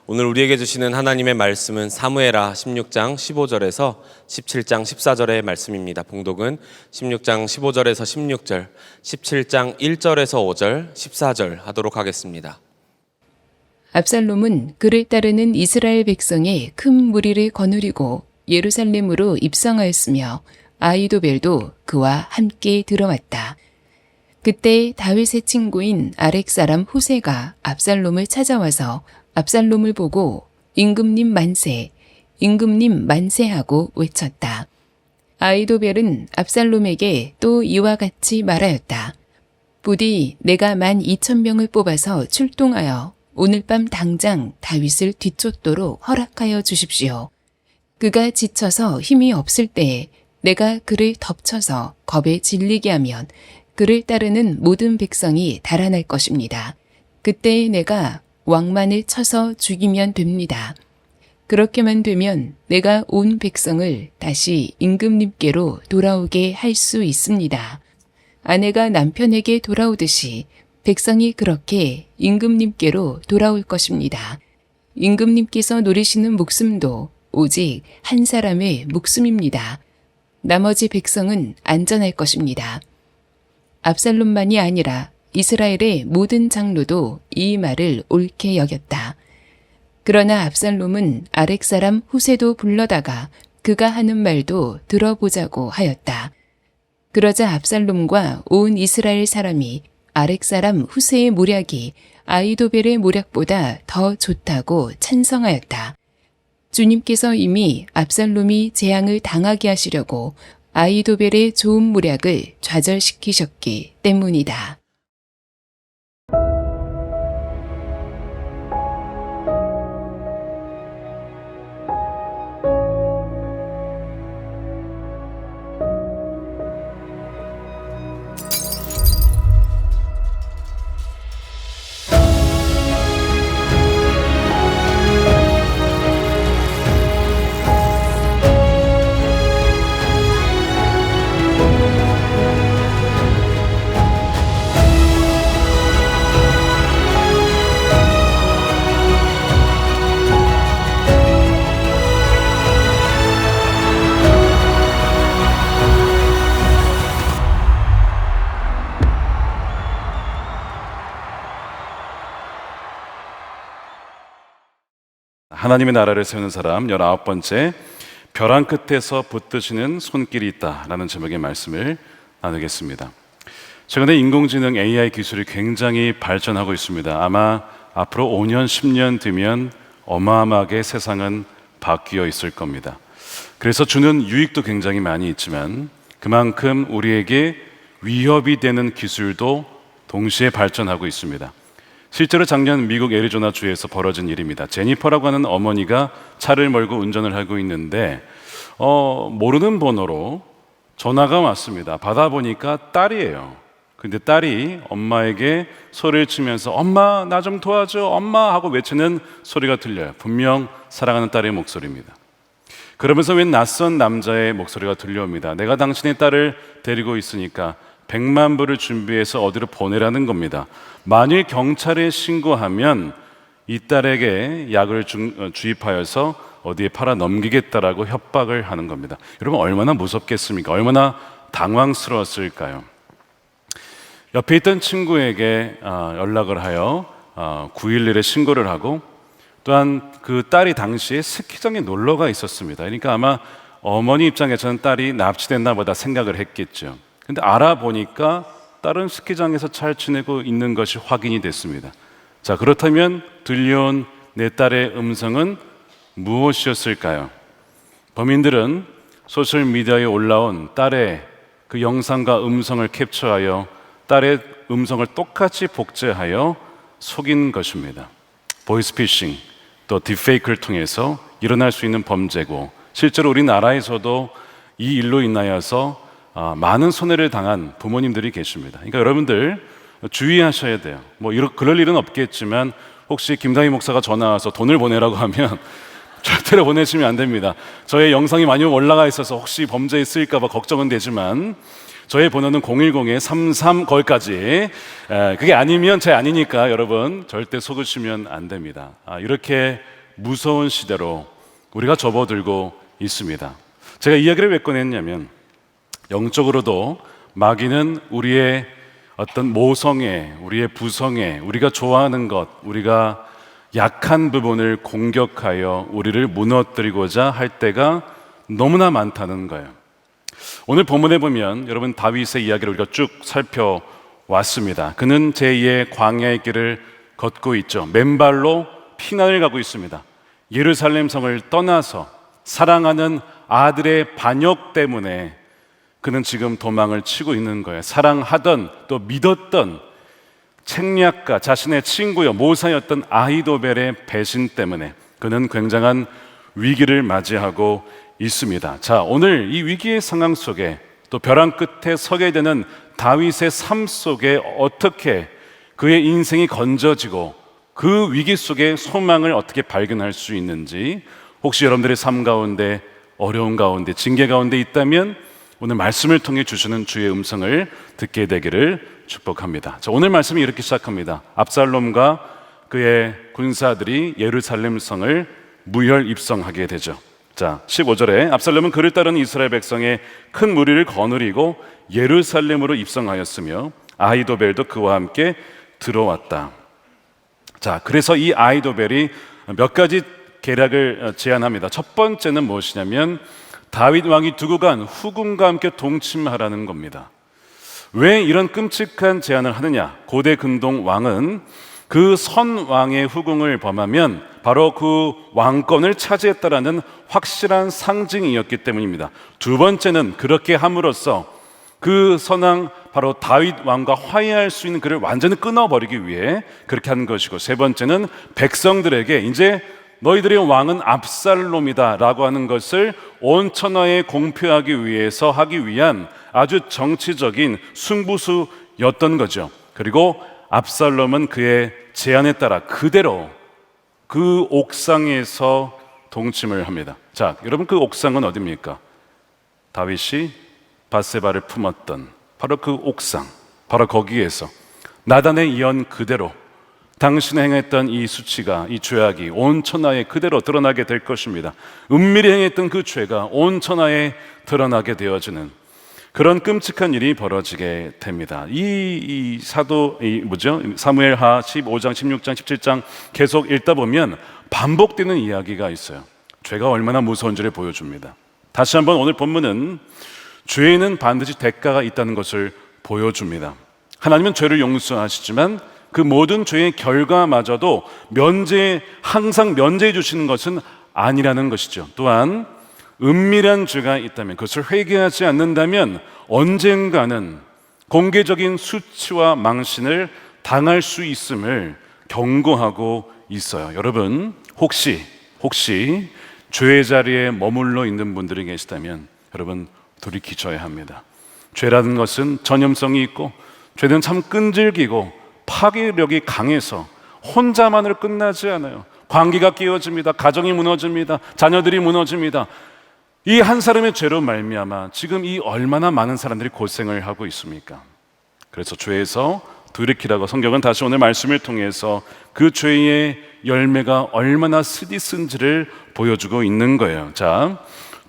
오늘 우리에게 주시는 하나님의 말씀은 사무엘하 16장 15절에서 17장 14절의 말씀입니다. 봉독은 16장 15절에서 16절, 17장 1절에서 5절, 14절 하도록 하겠습니다. 압살롬은 그를 따르는 이스라엘 백성의 큰 무리를 거느리고 예루살렘으로 입성하였으며 아히도벨도 그와 함께 들어왔다. 그때 다윗의 친구인 아렉 사람 후세가 압살롬을 찾아와서 압살롬을 보고 임금님 만세, 임금님 만세하고 외쳤다. 아히도벨은 압살롬에게 또 이와 같이 말하였다. 부디 내가 12,000명을 뽑아서 출동하여 오늘 밤 당장 다윗을 뒤쫓도록 허락하여 주십시오. 그가 지쳐서 힘이 없을 때에 내가 그를 덮쳐서 겁에 질리게 하면 그를 따르는 모든 백성이 달아날 것입니다. 그때 내가 왕만을 쳐서 죽이면 됩니다. 그렇게만 되면 내가 온 백성을 다시 임금님께로 돌아오게 할 수 있습니다. 아내가 남편에게 돌아오듯이 백성이 그렇게 임금님께로 돌아올 것입니다. 임금님께서 노리시는 목숨도 오직 한 사람의 목숨입니다. 나머지 백성은 안전할 것입니다. 압살롬만이 아니라 이스라엘의 모든 장로도 이 말을 옳게 여겼다. 그러나 압살롬은 아렉 사람 후세도 불러다가 그가 하는 말도 들어보자고 하였다. 그러자 압살롬과 온 이스라엘 사람이 아렉 사람 후세의 모략이 아히도벨의 모략보다 더 좋다고 찬성하였다. 주님께서 이미 압살롬이 재앙을 당하게 하시려고 아히도벨의 좋은 모략을 좌절시키셨기 때문이다. 하나님의 나라를 세우는 사람 19번째, 벼랑 끝에서 붙드시는 손길이 있다라는 제목의 말씀을 나누겠습니다. 최근에 인공지능 AI 기술이 굉장히 발전하고 있습니다. 아마 앞으로 5년, 10년 뒤면 어마어마하게 세상은 바뀌어 있을 겁니다. 그래서 주는 유익도 굉장히 많이 있지만 그만큼 우리에게 위협이 되는 기술도 동시에 발전하고 있습니다. 실제로 작년 미국 애리조나 주에서 벌어진 일입니다. 제니퍼라고 하는 어머니가 차를 몰고 운전을 하고 있는데 모르는 번호로 전화가 왔습니다. 받아보니까 딸이에요. 근데 딸이 엄마에게 소리를 치면서 엄마 나 좀 도와줘 엄마 하고 외치는 소리가 들려요. 분명 사랑하는 딸의 목소리입니다. 그러면서 웬 낯선 남자의 목소리가 들려옵니다. 내가 당신의 딸을 데리고 있으니까 100만 불을 준비해서 어디로 보내라는 겁니다. 만일 경찰에 신고하면 이 딸에게 약을 주입하여서 어디에 팔아 넘기겠다라고 협박을 하는 겁니다. 여러분 얼마나 무섭겠습니까? 얼마나 당황스러웠을까요? 옆에 있던 친구에게 연락을 하여 911에 신고를 하고, 또한 그 딸이 당시에 스키장에 놀러가 있었습니다. 그러니까 아마 어머니 입장에서는 딸이 납치됐나 보다 생각을 했겠죠. 근데 알아보니까 딸은 스키장에서 잘 지내고 있는 것이 확인이 됐습니다. 자, 그렇다면 들려온 내 딸의 음성은 무엇이었을까요? 범인들은 소셜미디어에 올라온 딸의 그 영상과 음성을 캡처하여 딸의 음성을 똑같이 복제하여 속인 것입니다. 보이스피싱, 또 딥페이크를 통해서 일어날 수 있는 범죄고, 실제로 우리나라에서도 이 일로 인하여서 많은 손해를 당한 부모님들이 계십니다. 그러니까 여러분들 주의하셔야 돼요. 그럴 일은 없겠지만 혹시 김다희 목사가 전화 와서 돈을 보내라고 하면 절대로 보내시면 안 됩니다. 저의 영상이 많이 올라가 있어서 혹시 범죄에 쓰일까 봐 걱정은 되지만 저의 번호는 010-33 거기까지. 그게 아니면 제 아니니까 여러분 절대 속으시면 안 됩니다. 이렇게 무서운 시대로 우리가 접어들고 있습니다. 제가 이야기를 왜 꺼냈냐면 영적으로도 마귀는 우리의 어떤 모성애, 우리의 부성애, 우리가 좋아하는 것, 우리가 약한 부분을 공격하여 우리를 무너뜨리고자 할 때가 너무나 많다는 거예요. 오늘 본문에 보면 여러분 다윗의 이야기를 우리가 쭉 살펴왔습니다. 그는 제2의 광야의 길을 걷고 있죠. 맨발로 피난을 가고 있습니다. 예루살렘 성을 떠나서 사랑하는 아들의 반역 때문에 그는 지금 도망을 치고 있는 거예요. 사랑하던 또 믿었던 책략가, 자신의 친구여 모사였던 아히도벨의 배신 때문에 그는 굉장한 위기를 맞이하고 있습니다. 자, 오늘 이 위기의 상황 속에 또 벼랑 끝에 서게 되는 다윗의 삶 속에 어떻게 그의 인생이 건져지고 그 위기 속에 소망을 어떻게 발견할 수 있는지, 혹시 여러분들의 삶 가운데 어려운 가운데 징계 가운데 있다면 오늘 말씀을 통해 주시는 주의 음성을 듣게 되기를 축복합니다. 자, 오늘 말씀이 이렇게 시작합니다. 압살롬과 그의 군사들이 예루살렘 성을 무혈 입성하게 되죠. 자, 15절에 압살롬은 그를 따르는 이스라엘 백성의 큰 무리를 거느리고 예루살렘으로 입성하였으며 아히도벨도 그와 함께 들어왔다. 자, 그래서 이 아히도벨이 몇 가지 계략을 제안합니다. 첫 번째는 무엇이냐면 다윗 왕이 두고 간 후궁과 함께 동침하라는 겁니다. 왜 이런 끔찍한 제안을 하느냐? 고대 근동 왕은 그 선 왕의 후궁을 범하면 바로 그 왕권을 차지했다라는 확실한 상징이었기 때문입니다. 두 번째는 그렇게 함으로써 그 선왕 바로 다윗 왕과 화해할 수 있는 그를 완전히 끊어버리기 위해 그렇게 한 것이고, 세 번째는 백성들에게 이제 너희들의 왕은 압살롬이다 라고 하는 것을 온 천하에 공표하기 위해서 하기 위한 아주 정치적인 승부수였던 거죠. 그리고 압살롬은 그의 제안에 따라 그대로 그 옥상에서 동침을 합니다. 자, 여러분 그 옥상은 어디입니까? 다윗이 밧세바를 품었던 바로 그 옥상, 바로 거기에서 나단의 예언 그대로 당신이 행했던 이 수치가, 이 죄악이 온 천하에 그대로 드러나게 될 것입니다. 은밀히 행했던 그 죄가 온 천하에 드러나게 되어지는 그런 끔찍한 일이 벌어지게 됩니다. 이 사무엘하 15장, 16장, 17장 계속 읽다 보면 반복되는 이야기가 있어요. 죄가 얼마나 무서운지를 보여줍니다. 다시 한번 오늘 본문은 죄에는 반드시 대가가 있다는 것을 보여줍니다. 하나님은 죄를 용서하시지만 그 모든 죄의 결과마저도 항상 면제해 주시는 것은 아니라는 것이죠. 또한 은밀한 죄가 있다면, 그것을 회개하지 않는다면 언젠가는 공개적인 수치와 망신을 당할 수 있음을 경고하고 있어요. 여러분, 혹시 죄의 자리에 머물러 있는 분들이 계시다면 여러분 돌이키셔야 합니다. 죄라는 것은 전염성이 있고, 죄는 참 끈질기고 파괴력이 강해서 혼자만으로 끝나지 않아요. 관계가 깨어집니다. 가정이 무너집니다. 자녀들이 무너집니다. 이 한 사람의 죄로 말미암아 지금 이 얼마나 많은 사람들이 고생을 하고 있습니까? 그래서 죄에서 돌이키라고 성경은 다시 오늘 말씀을 통해서 그 죄의 열매가 얼마나 쓰디쓴지를 보여주고 있는 거예요. 자,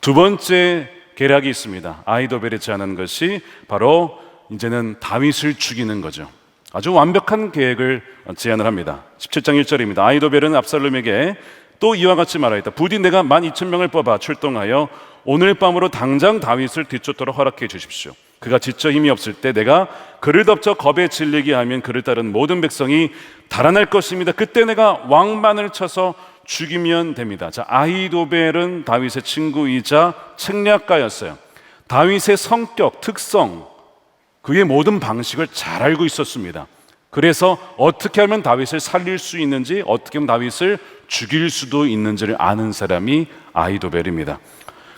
두 번째 계략이 있습니다. 아히도벨이 제안한 것이 바로 이제는 다윗을 죽이는 거죠. 아주 완벽한 계획을 제안을 합니다. 17장 1절입니다. 아히도벨은 압살롬에게 또 이와 같이 말하였다. 부디 내가 12,000명을 뽑아 출동하여 오늘 밤으로 당장 다윗을 뒤쫓도록 허락해 주십시오. 그가 지쳐 힘이 없을 때 내가 그를 덮쳐 겁에 질리게 하면 그를 따른 모든 백성이 달아날 것입니다. 그때 내가 왕만을 쳐서 죽이면 됩니다. 자, 아히도벨은 다윗의 친구이자 책략가였어요. 다윗의 성격, 특성, 그의 모든 방식을 잘 알고 있었습니다. 그래서 어떻게 하면 다윗을 살릴 수 있는지, 어떻게 하면 다윗을 죽일 수도 있는지를 아는 사람이 아히도벨입니다.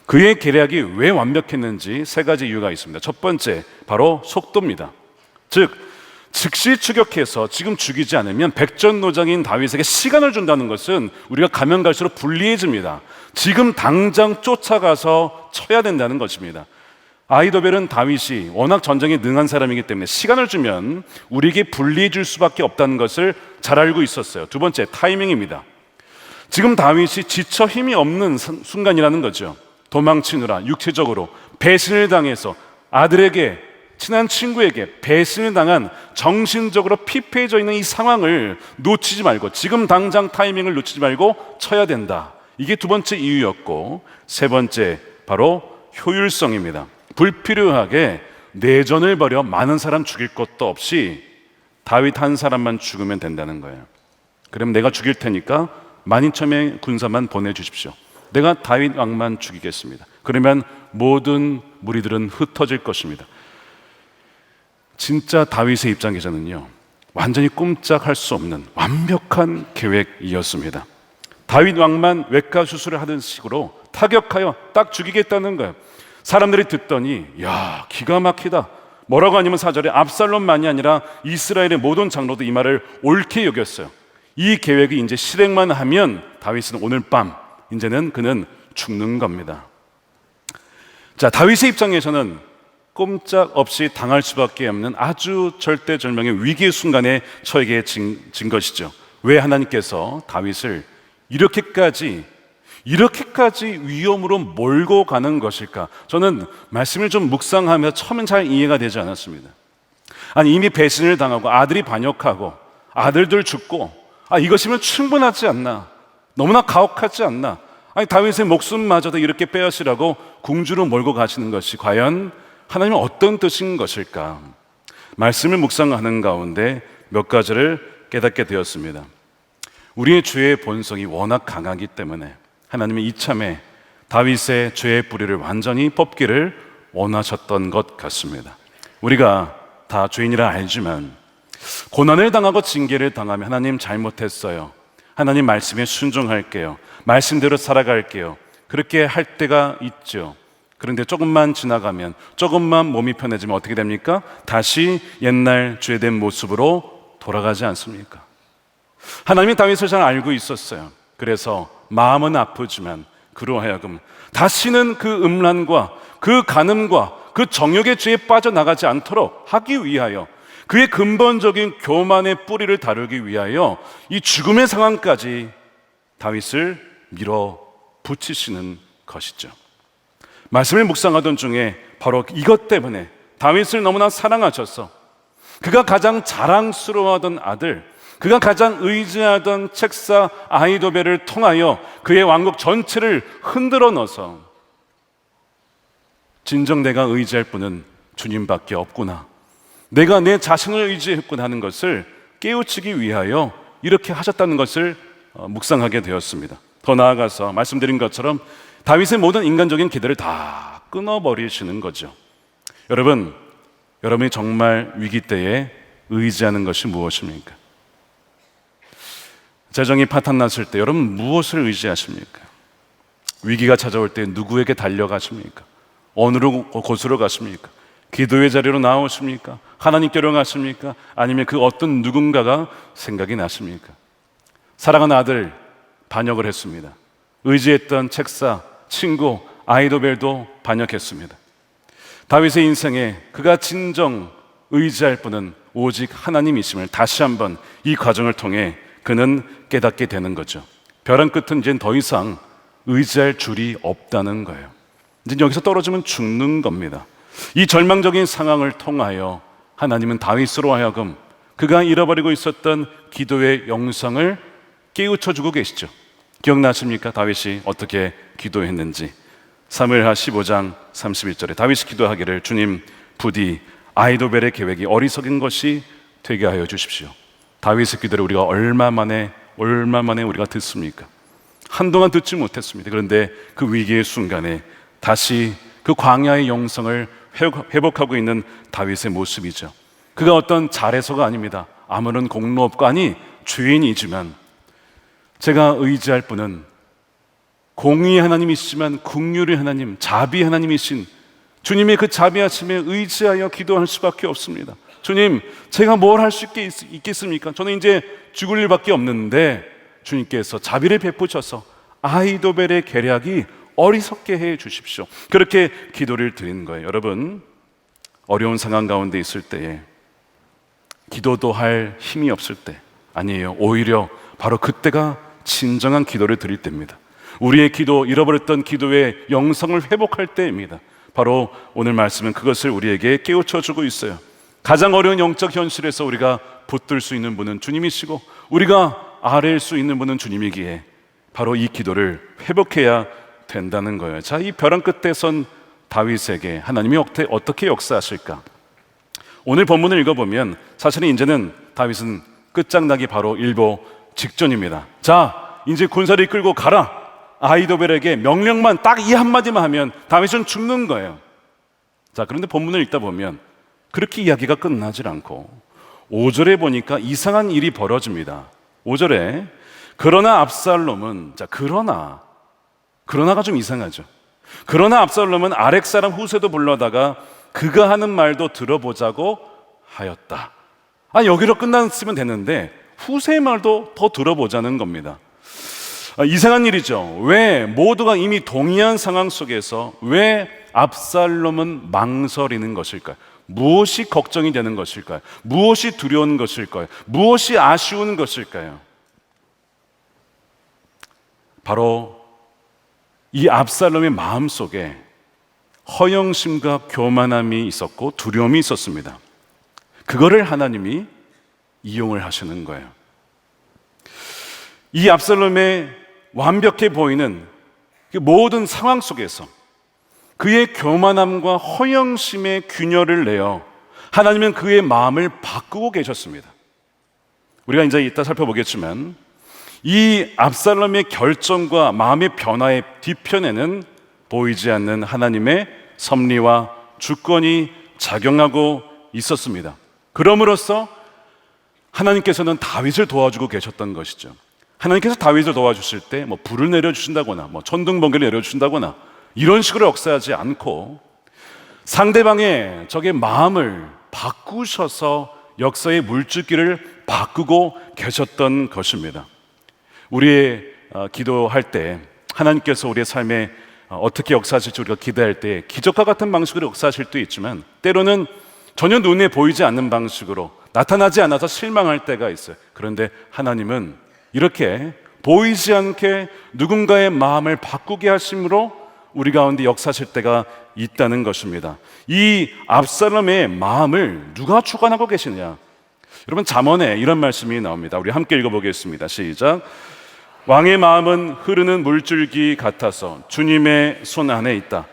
그의 계략이 왜 완벽했는지 세 가지 이유가 있습니다. 첫 번째, 바로 속도입니다. 즉, 즉시 추격해서 지금 죽이지 않으면 백전노장인 다윗에게 시간을 준다는 것은 우리가 가면 갈수록 불리해집니다. 지금 당장 쫓아가서 쳐야 된다는 것입니다. 아히도벨은 다윗이 워낙 전쟁에 능한 사람이기 때문에 시간을 주면 우리에게 불리해질 수밖에 없다는 것을 잘 알고 있었어요. 두 번째, 타이밍입니다. 지금 다윗이 지쳐 힘이 없는 순간이라는 거죠. 도망치느라 육체적으로 배신을 당해서 아들에게, 친한 친구에게 배신을 당한 정신적으로 피폐해져 있는 이 상황을 놓치지 말고, 지금 당장 타이밍을 놓치지 말고 쳐야 된다. 이게 두 번째 이유였고, 세 번째 바로 효율성입니다. 불필요하게 내전을 벌여 많은 사람 죽일 것도 없이 다윗 한 사람만 죽으면 된다는 거예요. 그럼 내가 죽일 테니까 12,000명의 군사만 보내주십시오. 내가 다윗 왕만 죽이겠습니다. 그러면 모든 무리들은 흩어질 것입니다. 진짜 다윗의 입장에서는요, 완전히 꼼짝할 수 없는 완벽한 계획이었습니다. 다윗 왕만 외과 수술을 하는 식으로 타격하여 딱 죽이겠다는 거예요. 사람들이 듣더니 야, 기가 막히다. 뭐라고 하냐면 4절에 압살롬만이 아니라 이스라엘의 모든 장로도 이 말을 옳게 여겼어요. 이 계획이 이제 실행만 하면 다윗은 오늘 밤 이제는 그는 죽는 겁니다. 자, 다윗의 입장에서는 꼼짝없이 당할 수밖에 없는 아주 절대절명의 위기의 순간에 처해진 것이죠. 왜 하나님께서 다윗을 이렇게까지 위험으로 몰고 가는 것일까? 저는 말씀을 좀 묵상하면서 처음엔 잘 이해가 되지 않았습니다. 아니, 이미 배신을 당하고 아들이 반역하고 아들들 죽고, 이것이면 충분하지 않나? 너무나 가혹하지 않나? 아니, 다윗의 목숨마저도 이렇게 빼앗으라고 궁주로 몰고 가시는 것이 과연 하나님은 어떤 뜻인 것일까? 말씀을 묵상하는 가운데 몇 가지를 깨닫게 되었습니다. 우리의 죄의 본성이 워낙 강하기 때문에 하나님은 이참에 다윗의 죄의 뿌리를 완전히 뽑기를 원하셨던 것 같습니다. 우리가 다 죄인이라 알지만 고난을 당하고 징계를 당하면 하나님 잘못했어요, 하나님 말씀에 순종할게요, 말씀대로 살아갈게요, 그렇게 할 때가 있죠. 그런데 조금만 지나가면, 조금만 몸이 편해지면 어떻게 됩니까? 다시 옛날 죄된 모습으로 돌아가지 않습니까? 하나님이 다윗을 잘 알고 있었어요. 그래서 마음은 아프지만 그로 하여금 다시는 그 음란과 그 간음과 그 정욕의 죄에 빠져나가지 않도록 하기 위하여, 그의 근본적인 교만의 뿌리를 다루기 위하여 이 죽음의 상황까지 다윗을 밀어붙이시는 것이죠. 말씀을 묵상하던 중에 바로 이것 때문에 다윗을 너무나 사랑하셔서 그가 가장 자랑스러워하던 아들, 그가 가장 의지하던 책사 아히도벨을 통하여 그의 왕국 전체를 흔들어 넣어서 진정 내가 의지할 분은 주님밖에 없구나, 내가 내 자신을 의지했구나 하는 것을 깨우치기 위하여 이렇게 하셨다는 것을 묵상하게 되었습니다. 더 나아가서 말씀드린 것처럼 다윗의 모든 인간적인 기대를 다 끊어버리시는 거죠. 여러분이 정말 위기 때에 의지하는 것이 무엇입니까? 재정이 파탄났을 때 여러분 무엇을 의지하십니까? 위기가 찾아올 때 누구에게 달려가십니까? 어느 곳으로 가십니까? 기도의 자리로 나오십니까? 하나님께로 가십니까? 아니면 그 어떤 누군가가 생각이 나십니까? 사랑하는 아들 반역을 했습니다. 의지했던 책사, 친구 아히도벨도 반역했습니다. 다윗의 인생에 그가 진정 의지할 분은 오직 하나님이심을 다시 한번 이 과정을 통해 그는 깨닫게 되는 거죠. 벼랑 끝은 이제 더 이상 의지할 줄이 없다는 거예요. 이제 여기서 떨어지면 죽는 겁니다. 이 절망적인 상황을 통하여 하나님은 다윗으로 하여금 그가 잃어버리고 있었던 기도의 영성을 깨우쳐주고 계시죠. 기억나십니까? 다윗이 어떻게 기도했는지. 사무엘하 15장 31절에 다윗이 기도하기를, 주님, 부디 아히도벨의 계획이 어리석은 것이 되게 하여 주십시오. 다윗의 기도를 우리가 얼마 만에 우리가 듣습니까? 한동안 듣지 못했습니다. 그런데 그 위기의 순간에 다시 그 광야의 영성을 회복하고 있는 다윗의 모습이죠. 그가 어떤 잘해서가 아닙니다. 아무런 공로 없고, 아니 죄인이지만 제가 의지할 분은 공의의 하나님이시지만 긍휼의 하나님, 자비 하나님이신 주님의 그 자비하심에 의지하여 기도할 수밖에 없습니다. 주님, 제가 뭘 할 수 있겠습니까? 저는 이제 죽을 일밖에 없는데 주님께서 자비를 베푸셔서 아히도벨의 계략이 어리석게 해 주십시오. 그렇게 기도를 드린 거예요. 여러분, 어려운 상황 가운데 있을 때에 기도도 할 힘이 없을 때, 아니에요, 오히려 바로 그때가 진정한 기도를 드릴 때입니다. 우리의 기도, 잃어버렸던 기도의 영성을 회복할 때입니다. 바로 오늘 말씀은 그것을 우리에게 깨우쳐 주고 있어요. 가장 어려운 영적 현실에서 우리가 붙들 수 있는 분은 주님이시고 우리가 아뢰일 수 있는 분은 주님이기에 바로 이 기도를 회복해야 된다는 거예요. 자, 이 벼랑 끝에 선 다윗에게 하나님이 어떻게 역사하실까? 오늘 본문을 읽어보면 사실은 이제는 다윗은 끝장나기 바로 일보 직전입니다. 자, 이제 군사를 이끌고 가라. 아히도벨에게 명령만 딱 이 한마디만 하면 다윗은 죽는 거예요. 자, 그런데 본문을 읽다 보면 그렇게 이야기가 끝나질 않고 5절에 보니까 이상한 일이 벌어집니다. 5절에 그러나 압살롬은, 자, 그러나가 좀 이상하죠. 그러나 압살롬은 아렉 사람 후세도 불러다가 그가 하는 말도 들어보자고 하였다. 여기로 끝났으면 됐는데 후세의 말도 더 들어보자는 겁니다. 이상한 일이죠. 왜 모두가 이미 동의한 상황 속에서 왜 압살롬은 망설이는 것일까요? 무엇이 걱정이 되는 것일까요? 무엇이 두려운 것일까요? 무엇이 아쉬운 것일까요? 바로 이 압살롬의 마음속에 허영심과 교만함이 있었고 두려움이 있었습니다. 그거를 하나님이 이용을 하시는 거예요. 이 압살롬의 완벽해 보이는 그 모든 상황 속에서 그의 교만함과 허영심의 균열을 내어 하나님은 그의 마음을 바꾸고 계셨습니다. 우리가 이제 이따 살펴보겠지만 이 압살롬의 결정과 마음의 변화의 뒤편에는 보이지 않는 하나님의 섭리와 주권이 작용하고 있었습니다. 그럼으로써 하나님께서는 다윗을 도와주고 계셨던 것이죠. 하나님께서 다윗을 도와주실 때 불을 내려주신다거나 천둥번개를 내려주신다거나 이런 식으로 역사하지 않고 상대방의 적의 마음을 바꾸셔서 역사의 물줄기를 바꾸고 계셨던 것입니다. 우리의 기도할 때 하나님께서 우리의 삶에 어떻게 역사하실지 우리가 기대할 때 기적과 같은 방식으로 역사하실 때도 있지만 때로는 전혀 눈에 보이지 않는 방식으로 나타나지 않아서 실망할 때가 있어요. 그런데 하나님은 이렇게 보이지 않게 누군가의 마음을 바꾸게 하심으로 우리 가운데 역사하실 때가 있다는 것입니다. 이 압살롬의 마음을 누가 주관하고 계시느냐? 여러분, 잠언에 이런 말씀이 나옵니다. 우리 함께 읽어보겠습니다. 시작. 왕의 마음은 흐르는 물줄기 같아서 주님의 손 안에 있다.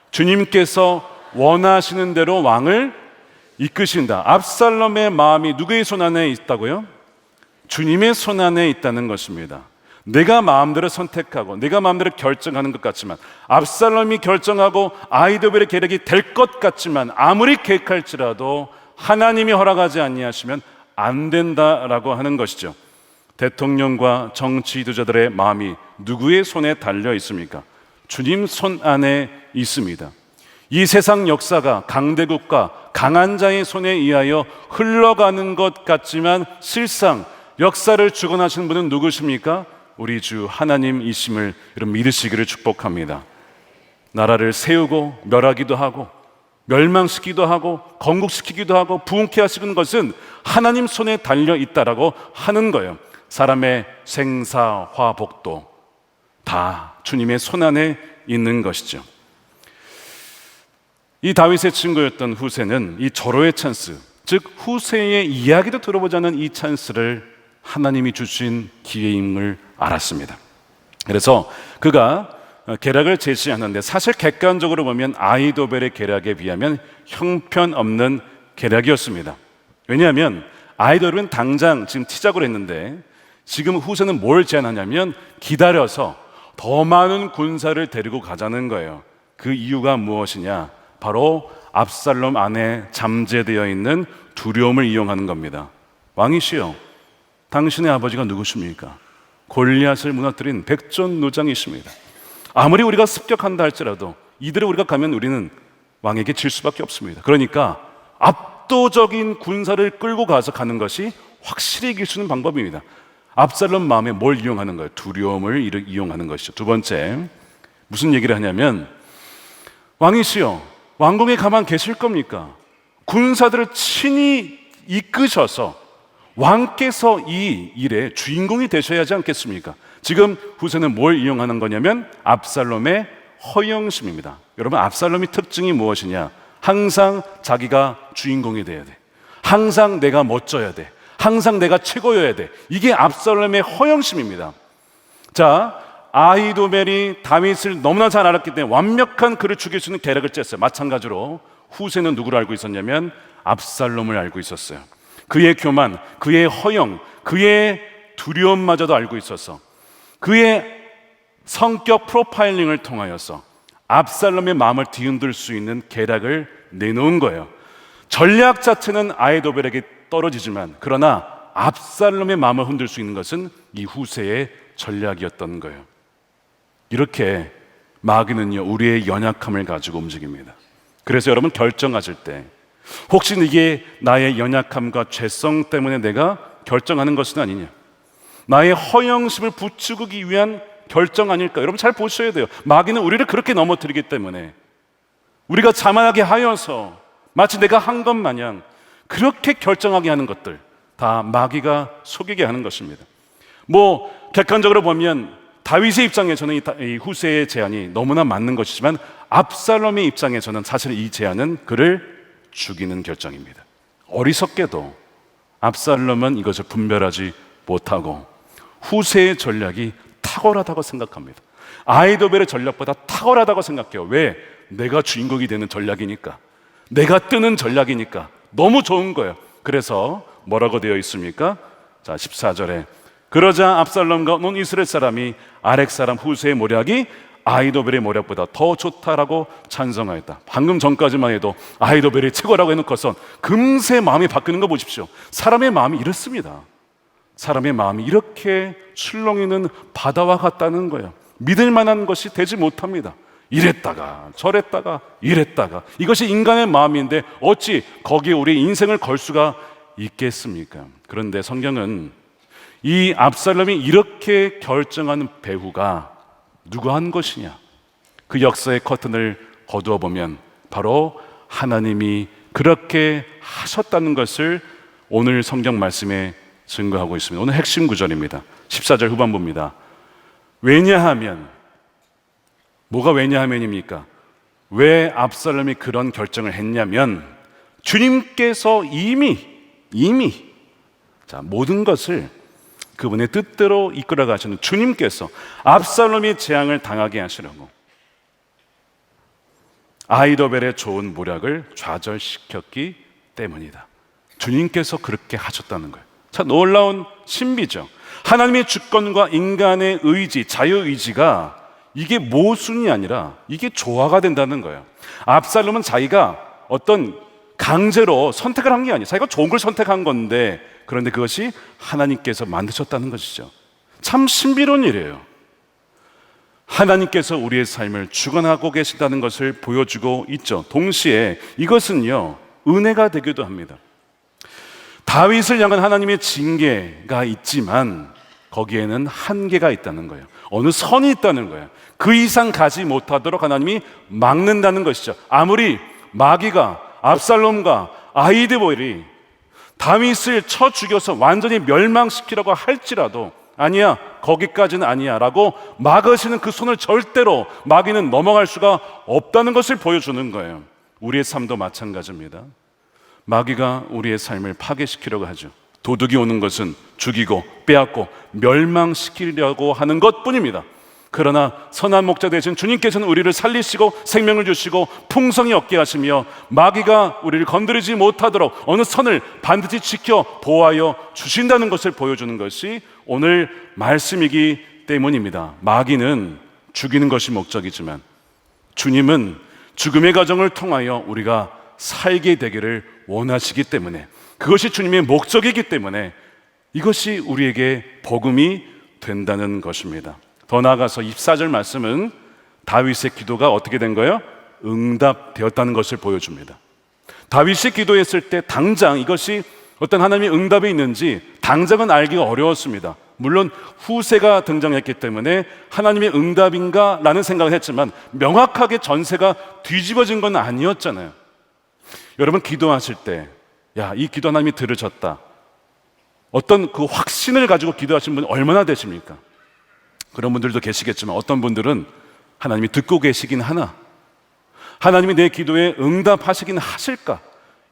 주님께서 원하시는 대로 왕을 이끄신다. 압살롬의 마음이 누구의 손 안에 있다고요? 주님의 손 안에 있다는 것입니다. 내가 마음대로 선택하고 내가 마음대로 결정하는 것 같지만 압살롬이 결정하고 아히도벨의 계략이 될 것 같지만 아무리 계획할지라도 하나님이 허락하지 아니하시면 안 된다라고 하는 것이죠. 대통령과 정치 지도자들의 마음이 누구의 손에 달려 있습니까? 주님 손 안에 있습니다. 이 세상 역사가 강대국과 강한 자의 손에 의하여 흘러가는 것 같지만 실상 역사를 주관하시는 분은 누구십니까? 우리 주 하나님이심을 여러분 믿으시기를 축복합니다. 나라를 세우고 멸하기도 하고 멸망시키기도 하고 건국시키기도 하고 부흥케 하시는 것은 하나님 손에 달려 있다라고 하는 거예요. 사람의 생사화복도 다 주님의 손 안에 있는 것이죠. 이 다윗의 친구였던 후세는 이 절호의 찬스, 즉 후세의 이야기도 들어보자는 이 찬스를 하나님이 주신 기회임을 알았습니다. 그래서 그가 계략을 제시하는데 사실 객관적으로 보면 아히도벨의 계략에 비하면 형편없는 계략이었습니다. 왜냐하면 아히도벨은 당장 지금 티작을 했는데 지금 후세는 뭘 제안하냐면 기다려서 더 많은 군사를 데리고 가자는 거예요. 그 이유가 무엇이냐? 바로 압살롬 안에 잠재되어 있는 두려움을 이용하는 겁니다. 왕이시여, 당신의 아버지가 누구십니까? 골리앗을 무너뜨린 백전노장이십니다. 아무리 우리가 습격한다 할지라도 이들을 우리가 가면 우리는 왕에게 질 수밖에 없습니다. 그러니까 압도적인 군사를 끌고 가서 가는 것이 확실히 이길 수 있는 방법입니다. 압살롬 마음에 뭘 이용하는 거예요? 두려움을 이용하는 것이죠. 두 번째, 무슨 얘기를 하냐면 왕이시여, 왕궁에 가만 계실 겁니까? 군사들을 친히 이끄셔서 왕께서 이 일의 주인공이 되셔야 하지 않겠습니까? 지금 후세는 뭘 이용하는 거냐면 압살롬의 허영심입니다. 여러분, 압살롬의 특징이 무엇이냐? 항상 자기가 주인공이 돼야 돼. 항상 내가 멋져야 돼. 항상 내가 최고여야 돼. 이게 압살롬의 허영심입니다. 자, 아히도벨이 다윗을 너무나 잘 알았기 때문에 완벽한 그를 죽일 수 있는 계략을 짰어요. 마찬가지로 후세는 누구를 알고 있었냐면 압살롬을 알고 있었어요. 그의 교만, 그의 허영, 그의 두려움마저도 알고 있어서 그의 성격 프로파일링을 통하여서 압살롬의 마음을 뒤흔들 수 있는 계략을 내놓은 거예요. 전략 자체는 아히도벨에게 떨어지지만 그러나 압살롬의 마음을 흔들 수 있는 것은 이 후세의 전략이었던 거예요. 이렇게 마귀는요, 우리의 연약함을 가지고 움직입니다. 그래서 여러분, 결정하실 때 혹시 이게 나의 연약함과 죄성 때문에 내가 결정하는 것은 아니냐, 나의 허영심을 부추기기 위한 결정 아닐까? 여러분 잘 보셔야 돼요. 마귀는 우리를 그렇게 넘어뜨리기 때문에 우리가 자만하게 하여서 마치 내가 한 것 마냥 그렇게 결정하게 하는 것들 다 마귀가 속이게 하는 것입니다. 뭐 객관적으로 보면 다윗의 입장에서는 이 후세의 제안이 너무나 맞는 것이지만 압살롬의 입장에서는 사실 이 제안은 그를 죽이는 결정입니다. 어리석게도 압살롬은 이것을 분별하지 못하고 후세의 전략이 탁월하다고 생각합니다. 아히도벨의 전략보다 탁월하다고 생각해요. 왜? 내가 주인공이 되는 전략이니까, 내가 뜨는 전략이니까 너무 좋은 거예요. 그래서 뭐라고 되어 있습니까? 자, 14절에 그러자 압살롬과 온 이스라엘 사람이 아렉 사람 후세의 모략이 아히도벨의 모략보다 더 좋다라고 찬성하였다. 방금 전까지만 해도 아히도벨이 최고라고 해놓고선 금세 마음이 바뀌는 거 보십시오. 사람의 마음이 이렇습니다. 사람의 마음이 이렇게 출렁이는 바다와 같다는 거예요. 믿을 만한 것이 되지 못합니다. 이랬다가 저랬다가 이랬다가, 이것이 인간의 마음인데 어찌 거기에 우리의 인생을 걸 수가 있겠습니까? 그런데 성경은 이 압살롬이 이렇게 결정하는 배후가 누가 한 것이냐, 그 역사의 커튼을 거두어 보면 바로 하나님이 그렇게 하셨다는 것을 오늘 성경 말씀에 증거하고 있습니다. 오늘 핵심 구절입니다. 14절 후반부입니다. 왜냐하면, 뭐가 왜냐하면입니까? 왜 압살롬이 그런 결정을 했냐면 주님께서 이미 모든 것을 그분의 뜻대로 이끌어 가시는 주님께서 압살롬이 재앙을 당하게 하시려고 아히도벨의 좋은 모략을 좌절시켰기 때문이다. 주님께서 그렇게 하셨다는 거예요. 참 놀라운 신비죠. 하나님의 주권과 인간의 의지, 자유의지가 이게 모순이 아니라 이게 조화가 된다는 거예요. 압살롬은 자기가 어떤 강제로 선택을 한 게 아니에요. 자기가 좋은 걸 선택한 건데, 그런데 그것이 하나님께서 만드셨다는 것이죠. 참 신비로운 일이에요. 하나님께서 우리의 삶을 주관하고 계시다는 것을 보여주고 있죠. 동시에 이것은요, 은혜가 되기도 합니다. 다윗을 향한 하나님의 징계가 있지만 거기에는 한계가 있다는 거예요. 어느 선이 있다는 거예요. 그 이상 가지 못하도록 하나님이 막는다는 것이죠. 아무리 마귀가 압살롬과 아히도벨이 다윗을 쳐 죽여서 완전히 멸망시키려고 할지라도 아니야, 거기까지는 아니야 라고 막으시는 그 손을 절대로 마귀는 넘어갈 수가 없다는 것을 보여주는 거예요. 우리의 삶도 마찬가지입니다. 마귀가 우리의 삶을 파괴시키려고 하죠. 도둑이 오는 것은 죽이고 빼앗고 멸망시키려고 하는 것뿐입니다. 그러나 선한 목자 되신 주님께서는 우리를 살리시고 생명을 주시고 풍성히 얻게 하시며 마귀가 우리를 건드리지 못하도록 어느 선을 반드시 지켜 보호하여 주신다는 것을 보여주는 것이 오늘 말씀이기 때문입니다. 마귀는 죽이는 것이 목적이지만 주님은 죽음의 과정을 통하여 우리가 살게 되기를 원하시기 때문에, 그것이 주님의 목적이기 때문에 이것이 우리에게 복음이 된다는 것입니다. 더 나아가서 24절 말씀은 다윗의 기도가 어떻게 된 거예요? 응답되었다는 것을 보여줍니다. 다윗이 기도했을 때 당장 이것이 어떤 하나님의 응답이 있는지 당장은 알기가 어려웠습니다. 물론 후세가 등장했기 때문에 하나님의 응답인가 라는 생각을 했지만 명확하게 전세가 뒤집어진 건 아니었잖아요. 여러분 기도하실 때, 야, 이 기도 하나님이 들으셨다, 어떤 그 확신을 가지고 기도하신 분이 얼마나 되십니까? 그런 분들도 계시겠지만 어떤 분들은 하나님이 듣고 계시긴 하나 하나님이 내 기도에 응답하시긴 하실까?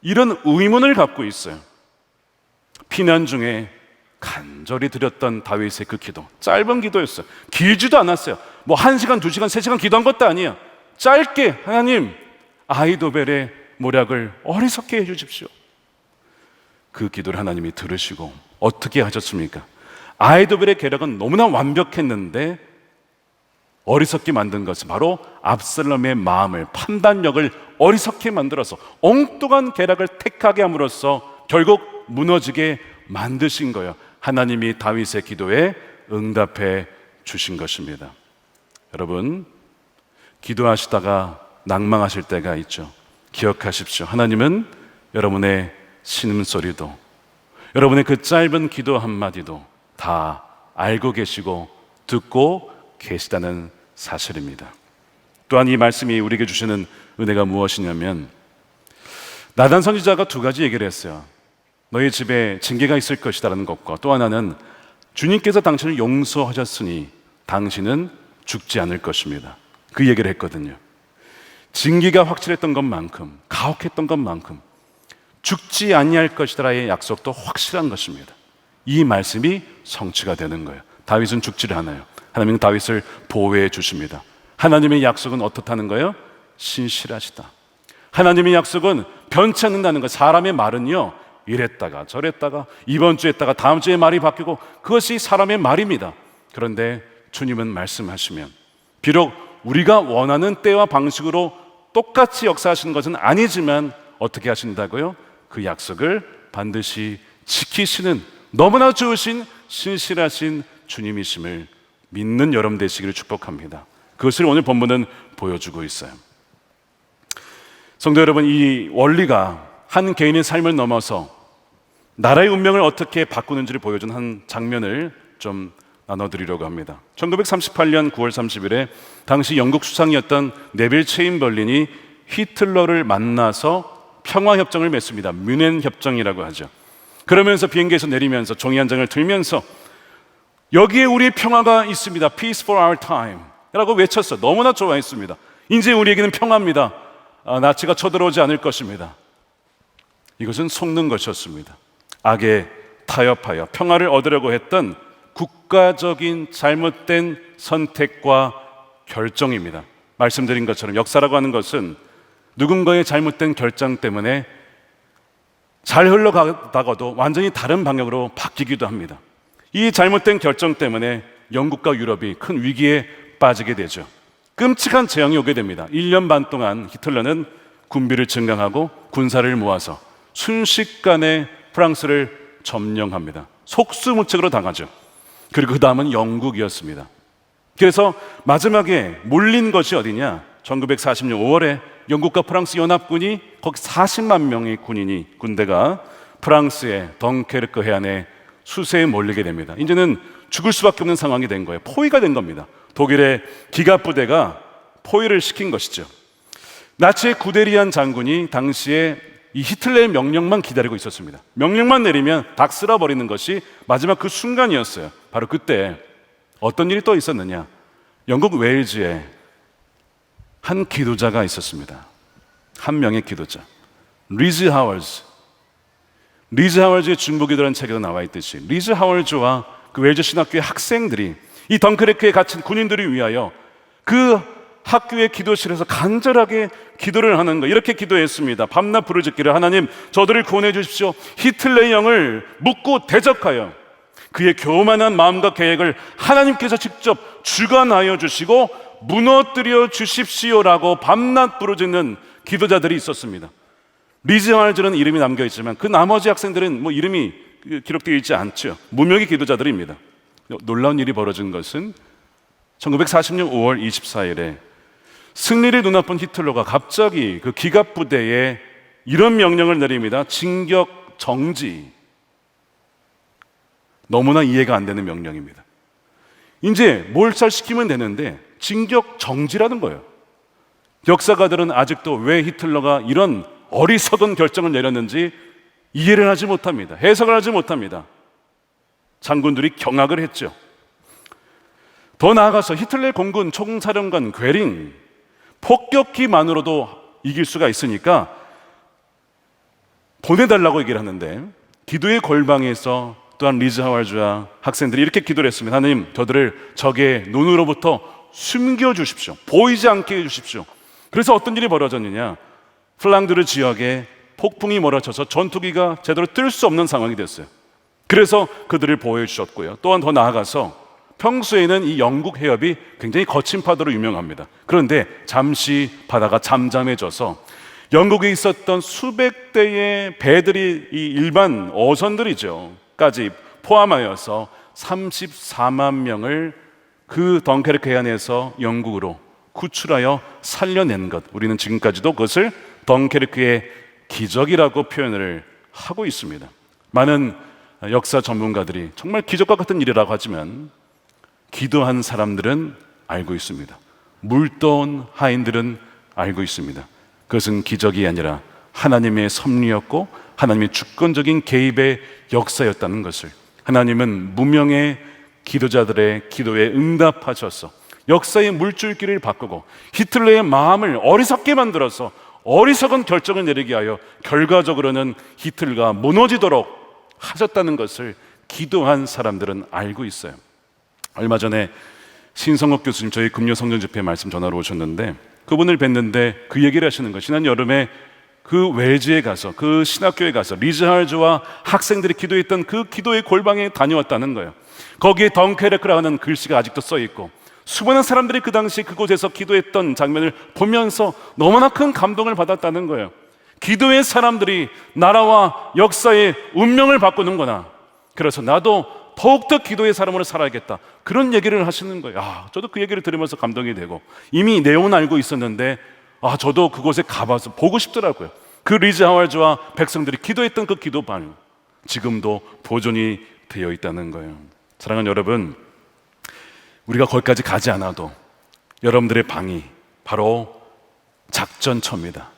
이런 의문을 갖고 있어요. 피난 중에 간절히 드렸던 다윗의 그 기도, 짧은 기도였어요. 길지도 않았어요. 뭐 1시간, 2시간, 3시간 기도한 것도 아니야. 짧게 하나님 아히도벨의 모략을 어리석게 해주십시오. 그 기도를 하나님이 들으시고 어떻게 하셨습니까? 아히도벨의 계략은 너무나 완벽했는데 어리석게 만든 것은 바로 압살롬의 마음을, 판단력을 어리석게 만들어서 엉뚱한 계략을 택하게 함으로써 결국 무너지게 만드신 거예요. 하나님이 다윗의 기도에 응답해 주신 것입니다. 여러분, 기도하시다가 낭망하실 때가 있죠. 기억하십시오. 하나님은 여러분의 신음소리도, 여러분의 그 짧은 기도 한마디도 다 알고 계시고 듣고 계시다는 사실입니다. 또한 이 말씀이 우리에게 주시는 은혜가 무엇이냐면, 나단 선지자가 2가지 얘기를 했어요. 너희 집에 징계가 있을 것이다라는 것과 또 하나는 주님께서 당신을 용서하셨으니 당신은 죽지 않을 것입니다. 그 얘기를 했거든요. 징계가 확실했던 것만큼, 가혹했던 것만큼 죽지 아니할 것이다라의 약속도 확실한 것입니다. 이 말씀이 성취가 되는 거예요. 다윗은 죽지를 않아요. 하나님은 다윗을 보호해 주십니다. 하나님의 약속은 어떻다는 거예요? 신실하시다. 하나님의 약속은 변치 않는다는 거. 사람의 말은요, 이랬다가 저랬다가 이번 주에 했다가 다음 주에 말이 바뀌고, 그것이 사람의 말입니다. 그런데 주님은 말씀하시면 비록 우리가 원하는 때와 방식으로 똑같이 역사하시는 것은 아니지만 어떻게 하신다고요? 그 약속을 반드시 지키시는 너무나 좋으신 신실하신 주님이심을 믿는 여러분 되시기를 축복합니다. 그것을 오늘 본문은 보여주고 있어요. 성도 여러분, 이 원리가 한 개인의 삶을 넘어서 나라의 운명을 어떻게 바꾸는지를 보여준 한 장면을 좀 나눠드리려고 합니다. 1938년 9월 30일에 당시 영국 수상이었던 네빌 체인벌린이 히틀러를 만나서 평화협정을 맺습니다. 뮌헨 협정이라고 하죠. 그러면서 비행기에서 내리면서 종이 한 장을 들면서 여기에 우리의 평화가 있습니다. Peace for our time 라고 외쳤어요. 너무나 좋아했습니다. 이제 우리에게는 평화입니다. 나치가 쳐들어오지 않을 것입니다. 이것은 속는 것이었습니다. 악에 타협하여 평화를 얻으려고 했던 국가적인 잘못된 선택과 결정입니다. 말씀드린 것처럼 역사라고 하는 것은 누군가의 잘못된 결정 때문에 잘 흘러가다가도 완전히 다른 방향으로 바뀌기도 합니다. 이 잘못된 결정 때문에 영국과 유럽이 큰 위기에 빠지게 되죠. 끔찍한 재앙이 오게 됩니다. 1년 반 동안 히틀러는 군비를 증강하고 군사를 모아서 순식간에 프랑스를 점령합니다. 속수무책으로 당하죠. 그리고 그 다음은 영국이었습니다. 그래서 마지막에 몰린 것이 어디냐? 1940년 5월에 영국과 프랑스 연합군이 거기 40만 명의 군대가 프랑스의 덩케르크 해안에 수세에 몰리게 됩니다. 이제는 죽을 수밖에 없는 상황이 된 거예요. 포위가 된 겁니다. 독일의 기갑부대가 포위를 시킨 것이죠. 나치의 구데리안 장군이 당시에 이 히틀러의 명령만 기다리고 있었습니다. 명령만 내리면 닭 쓸어버리는 것이 마지막 그 순간이었어요. 바로 그때 어떤 일이 또 있었느냐? 영국 웨일즈에 한 기도자가 있었습니다. 한 명의 기도자, 리즈 하월즈. 리즈 하월즈의 중보기도라는 책에도 나와 있듯이 리즈 하월즈와 그 웨일즈 신학교의 학생들이 이 덩크레크에 갇힌 군인들을 위하여 그 학교의 기도실에서 간절하게 기도를 하는 거, 이렇게 기도했습니다. 밤낮 부르짖기를, 하나님 저들을 구원해 주십시오. 히틀러의 영을 묻고 대적하여 그의 교만한 마음과 계획을 하나님께서 직접 주관하여 주시고 무너뜨려 주십시오라고 밤낮 부르짖는 기도자들이 있었습니다. 리즈 하월즈는 이름이 남겨 있지만 그 나머지 학생들은 뭐 이름이 기록되어 있지 않죠. 무명의 기도자들입니다. 놀라운 일이 벌어진 것은 1940년 5월 24일에 승리를 눈앞본 히틀러가 갑자기 그 기갑부대에 이런 명령을 내립니다. 진격 정지. 너무나 이해가 안 되는 명령입니다. 이제 몰살시키면 되는데 진격 정지라는 거예요. 역사가들은 아직도 왜 히틀러가 이런 어리석은 결정을 내렸는지 이해를 하지 못합니다. 해석을 하지 못합니다. 장군들이 경악을 했죠. 더 나아가서 히틀러의 공군 총사령관 괴링, 폭격기만으로도 이길 수가 있으니까 보내달라고 얘기를 하는데, 기도의 골방에서 또한 리즈 하왈즈와 학생들이 이렇게 기도를 했습니다. 하나님, 저들을 적의 눈으로부터 숨겨주십시오. 보이지 않게 해주십시오. 그래서 어떤 일이 벌어졌느냐, 플랑드르 지역에 폭풍이 몰아쳐서 전투기가 제대로 뜰 수 없는 상황이 됐어요. 그래서 그들을 보호해 주셨고요. 또한 더 나아가서 평소에는 이 영국 해협이 굉장히 거친 파도로 유명합니다. 그런데 잠시 바다가 잠잠해져서 영국에 있었던 수백 대의 배들이, 이 일반 어선들이죠, 까지 포함하여서 34만 명을 그 덩케르크 해안에서 영국으로 구출하여 살려낸 것, 우리는 지금까지도 그것을 덩케르크의 기적이라고 표현을 하고 있습니다. 많은 역사 전문가들이 정말 기적과 같은 일이라고 하지만 기도한 사람들은 알고 있습니다. 물떠온 하인들은 알고 있습니다. 그것은 기적이 아니라 하나님의 섭리였고 하나님의 주권적인 개입의 역사였다는 것을, 하나님은 무명의 기도자들의 기도에 응답하셔서 역사의 물줄기를 바꾸고 히틀러의 마음을 어리석게 만들어서 어리석은 결정을 내리게 하여 결과적으로는 히틀러가 무너지도록 하셨다는 것을 기도한 사람들은 알고 있어요. 얼마 전에 신성옥 교수님, 저희 금요 성전 집회 말씀 전화로 오셨는데, 그분을 뵀는데 그 얘기를 하시는 거예요. 지난 여름에 그 외지에 가서, 그 신학교에 가서 리즈 하왈즈와 학생들이 기도했던 그 기도의 골방에 다녀왔다는 거예요. 거기에 덩케르크라는 글씨가 아직도 써 있고, 수많은 사람들이 그 당시 그곳에서 기도했던 장면을 보면서 너무나 큰 감동을 받았다는 거예요. 기도의 사람들이 나라와 역사의 운명을 바꾸는구나. 그래서 나도 더욱더 기도의 사람으로 살아야겠다. 그런 얘기를 하시는 거예요. 저도 그 얘기를 들으면서 감동이 되고, 이미 내용은 알고 있었는데 저도 그곳에 가봐서 보고 싶더라고요. 그 리즈 하왈즈와 백성들이 기도했던 그 기도방, 지금도 보존이 되어 있다는 거예요. 사랑하는 여러분, 우리가 거기까지 가지 않아도 여러분들의 방이 바로 작전처입니다.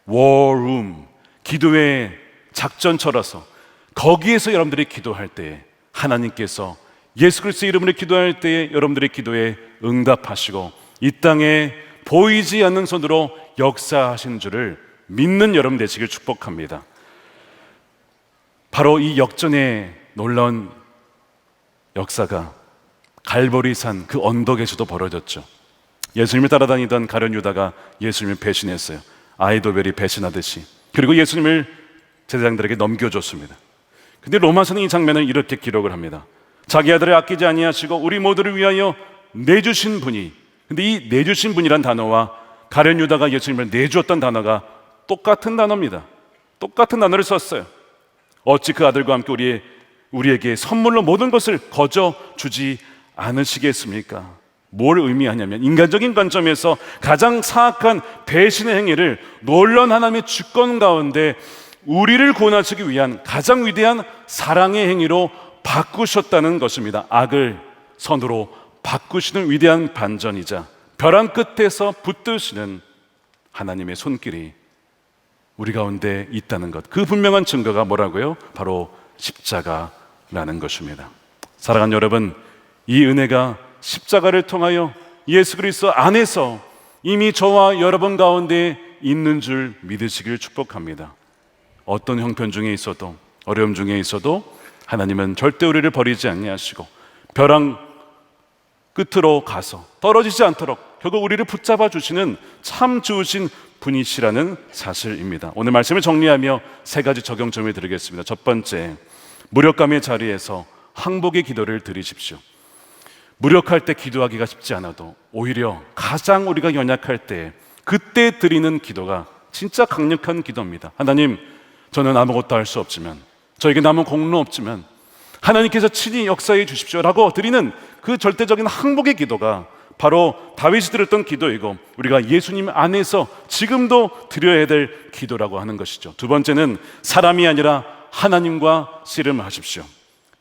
워룸, 기도의 작전처라서 거기에서 여러분들이 기도할 때에 하나님께서 예수 그리스도의 이름으로 기도할 때에 여러분들의 기도에 응답하시고 이 땅에 보이지 않는 손으로 역사하신 줄을 믿는 여러분 되시길 축복합니다. 바로 이 역전의 놀라운 역사가 갈보리산 그 언덕에서도 벌어졌죠. 예수님을 따라다니던 가룟 유다가 예수님을 배신했어요. 아히도벨이 배신하듯이. 그리고 예수님을 제사장들에게 넘겨줬습니다. 근데 로마서는 이 장면을 이렇게 기록을 합니다. 자기 아들을 아끼지 아니하시고 우리 모두를 위하여 내주신 분이, 근데 이 내주신 분이란 단어와 가룟 유다가 예수님을 내주었던 단어가 똑같은 단어입니다. 똑같은 단어를 썼어요. 어찌 그 아들과 함께 우리에게 선물로 모든 것을 거저 주지 않으시겠습니까? 뭘 의미하냐면, 인간적인 관점에서 가장 사악한 배신의 행위를 놀라운 하나님의 주권 가운데 우리를 구원하시기 위한 가장 위대한 사랑의 행위로 바꾸셨다는 것입니다. 악을 선으로 바꾸시는 위대한 반전이자 벼랑 끝에서 붙드시는 하나님의 손길이 우리 가운데 있다는 것, 그 분명한 증거가 뭐라고요? 바로 십자가라는 것입니다. 사랑하는 여러분, 이 은혜가 십자가를 통하여 예수 그리스도 안에서 이미 저와 여러분 가운데 있는 줄 믿으시길 축복합니다. 어떤 형편 중에 있어도, 어려움 중에 있어도 하나님은 절대 우리를 버리지 아니하시고 벼랑 끝으로 가서 떨어지지 않도록 결국 우리를 붙잡아 주시는 참 좋으신 분이시라는 사실입니다. 오늘 말씀을 정리하며 세 가지 적용점을 드리겠습니다. 첫 번째, 무력감의 자리에서 항복의 기도를 드리십시오. 무력할 때 기도하기가 쉽지 않아도 오히려 가장 우리가 연약할 때 그때 드리는 기도가 진짜 강력한 기도입니다. 하나님, 저는 아무것도 할 수 없지만, 저에게 남은 공로 없지만 하나님께서 친히 역사해 주십시오라고 드리는 그 절대적인 항복의 기도가 바로 다윗이 드렸던 기도이고 우리가 예수님 안에서 지금도 드려야 될 기도라고 하는 것이죠. 두 번째는 사람이 아니라 하나님과 씨름하십시오.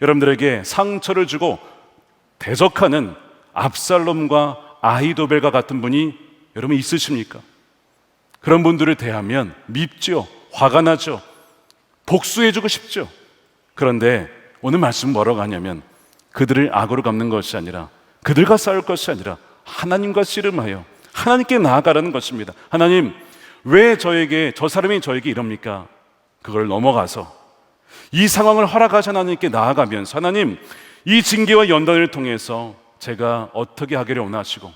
여러분들에게 상처를 주고 대적하는 압살롬과 아히도벨과 같은 분이 여러분 있으십니까? 그런 분들을 대하면 밉죠. 화가 나죠. 복수해주고 싶죠. 그런데 오늘 말씀 뭐라고 하냐면 그들을 악으로 갚는 것이 아니라 그들과 싸울 것이 아니라 하나님과 씨름하여 하나님께 나아가라는 것입니다. 하나님, 왜 저 사람이 저에게 이럽니까? 그걸 넘어가서 이 상황을 허락하신 하나님께 나아가면서 하나님, 이 징계와 연단을 통해서 제가 어떻게 하기를 원하시고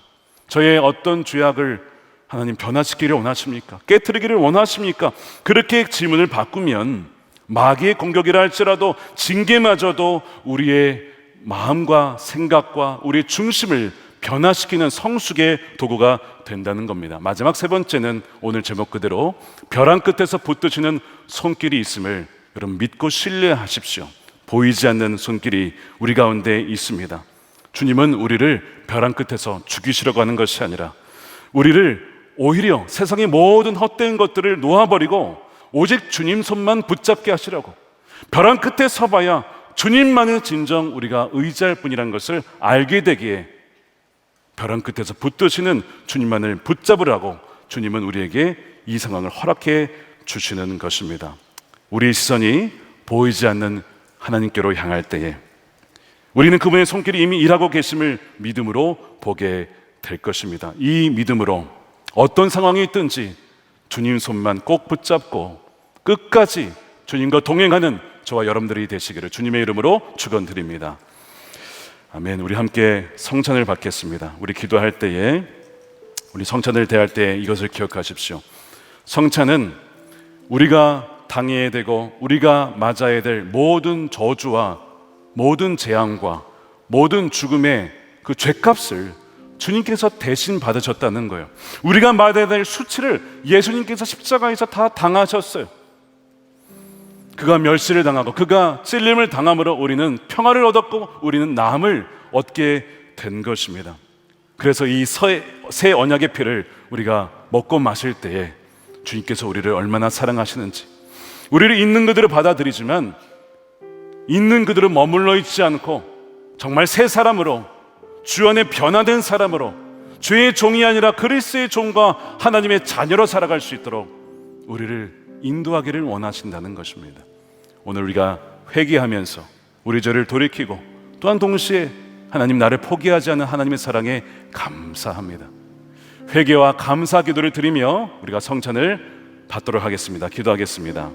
저의 어떤 죄악을 하나님 변화시키기를 원하십니까? 깨트리기를 원하십니까? 그렇게 질문을 바꾸면 마귀의 공격이라 할지라도 징계마저도 우리의 마음과 생각과 우리의 중심을 변화시키는 성숙의 도구가 된다는 겁니다. 마지막 세 번째는 오늘 제목 그대로 벼랑 끝에서 붙드시는 손길이 있음을 여러분 믿고 신뢰하십시오. 보이지 않는 손길이 우리 가운데 있습니다. 주님은 우리를 벼랑 끝에서 죽이시려고 하는 것이 아니라 우리를 오히려 세상의 모든 헛된 것들을 놓아버리고 오직 주님 손만 붙잡게 하시려고, 벼랑 끝에 서봐야 주님만을 진정 우리가 의지할 뿐이라는 것을 알게 되기에 벼랑 끝에서 붙드시는 주님만을 붙잡으라고 주님은 우리에게 이 상황을 허락해 주시는 것입니다. 우리의 시선이 보이지 않는 하나님께로 향할 때에 우리는 그분의 손길이 이미 일하고 계심을 믿음으로 보게 될 것입니다. 이 믿음으로 어떤 상황이 있든지 주님 손만 꼭 붙잡고 끝까지 주님과 동행하는 저와 여러분들이 되시기를 주님의 이름으로 축원드립니다. 아멘. 우리 함께 성찬을 받겠습니다. 우리 기도할 때에, 우리 성찬을 대할 때 이것을 기억하십시오. 성찬은 우리가 당해야 되고 우리가 맞아야 될 모든 저주와 모든 재앙과 모든 죽음의 그 죄값을 주님께서 대신 받으셨다는 거예요. 우리가 맞아야 될 수치를 예수님께서 십자가에서 다 당하셨어요. 그가 멸시를 당하고 그가 찔림을 당함으로 우리는 평화를 얻었고 우리는 나음을 얻게 된 것입니다. 그래서 이 새 언약의 피를 우리가 먹고 마실 때에 주님께서 우리를 얼마나 사랑하시는지, 우리를 있는 그대로 받아들이지만 있는 그대로 머물러 있지 않고 정말 새 사람으로, 주 안에 변화된 사람으로, 죄의 종이 아니라 그리스도의 종과 하나님의 자녀로 살아갈 수 있도록 우리를 인도하기를 원하신다는 것입니다. 오늘 우리가 회개하면서 우리 죄를 돌이키고 또한 동시에 하나님 나를 포기하지 않는 하나님의 사랑에 감사합니다. 회개와 감사 기도를 드리며 우리가 성찬을 받도록 하겠습니다. 기도하겠습니다.